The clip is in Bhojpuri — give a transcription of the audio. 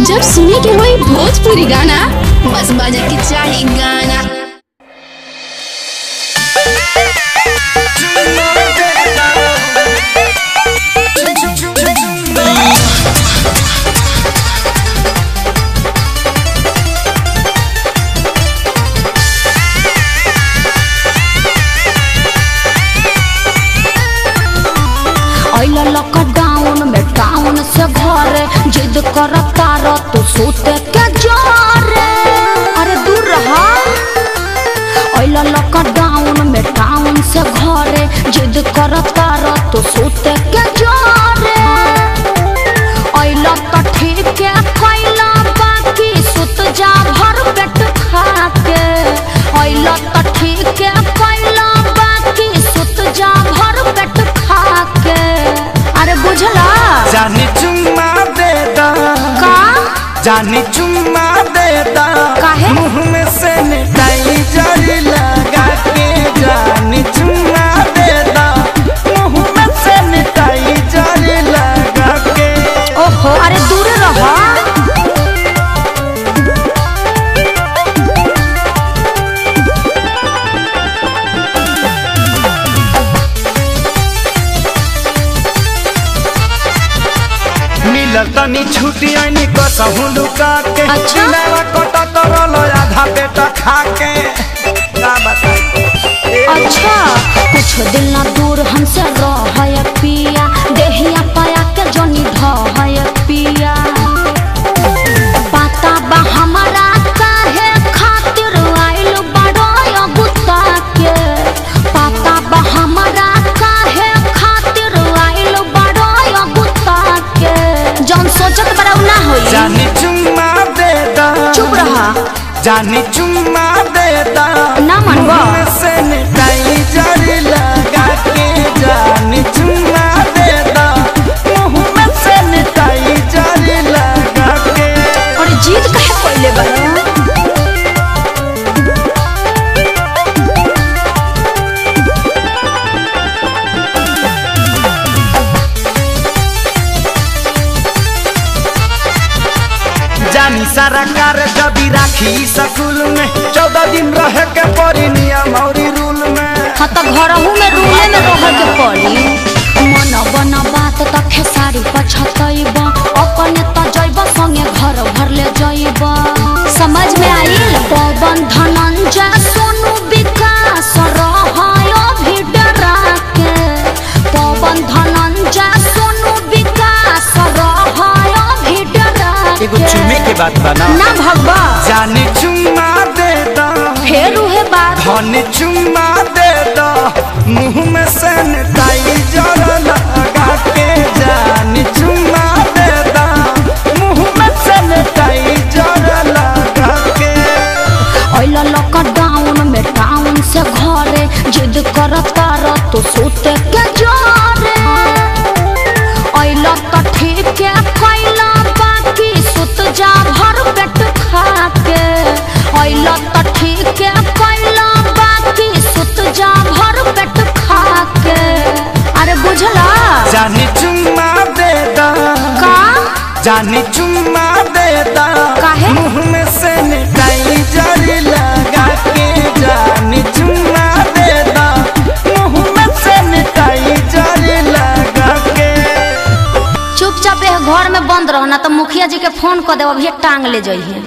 जब सुने के होई भोजपुरी गाना बस बजे के चाही गाना। लॉकडाउन में टाउन से घरे जिद करता रह तू सोते के जोरे। अरे दूर रहा। लॉकडाउन में टाउन से घरे जिद करता रह तू सोते के जोरे। तो ठीक है कैला बाकी सुत जा भर पेट खा के। तो ठीक है कैला बाकी सुत जा भर पेट खा के। अरे बुझला जानी चुम्मा दे दा का जानी चुम्मा दे दा काहे मुँह में सैनिटाइजर लगा के। जानी चुम्मा दे दा मुँह में सैनिटाइजर लगा के। ओहो अरे दूर रहा। मिलल तनी छुट्टी आनी कसहु लुका के। अच्छा कटा करल आधा पेटा खा के। का बताई अच्छा कुछ दिन ना दूर हमसे रह पिया। देहिया पाया के जोनी ढह पिया। पता बा हमारा काहे खातिर आइल बड़ो गुत्ता के। पता बा हमारा काहे खातिर आइल बड़ो गुत्ता के। जौन सोचत बड़ा ना होई। जानी चुम्मा दे दा चुप रहा। जानी चुम्मा दे दा ना मनवा सैनिटाइजर लगा के। जानी चुम्मा दे दा मुँह में सैनिटाइजर लगा के। और जीत कहे पहले बड़ा। जानी सारा कार जबी राखी स्कूल में 14 दिन रह के पड़ी नियम और रूल में। हाँ तो घरहू में रूले में रह के पड़ी। मन बना बात तो खेसारी पछतैब अपने तो जैब संगे घर भर ले जैब। समझ में आइल। पवन धनंजय सोनू विकास रहायो भी डरा के। पवन धनंजय सोनू विकास रहायो भी डरा एगो चुम्मे के बात बना ना भगवा। जानी चुम्मा दे दा फेर उहे बात। धनी चुम्मा दे दा मुँह में सैनिटाइजर लगा के। जानी चुम्मा दे दा मुँह में सैनिटाइजर लगा के। लॉकडाउन में टाउन से घरे जिद करता रह तू सोते के जोरे। तो ठीक है कैला बाकी सुत जा भर पेट खा के। तो ठीक है कैला बाकी सुत जा भर पेट खा के। अरे बुझला जानी चुम्मा दे दा का जानी चुम्मा दे दा काहे मुँह में सैनिटाइजर लगा के। जानी चुम्मा दे दा मुँह में सैनिटाइजर लगा के। चुपचाप घर में बंद रहो ना तो मुखिया जी के फोन कर दे अभी टांग ले जाइए।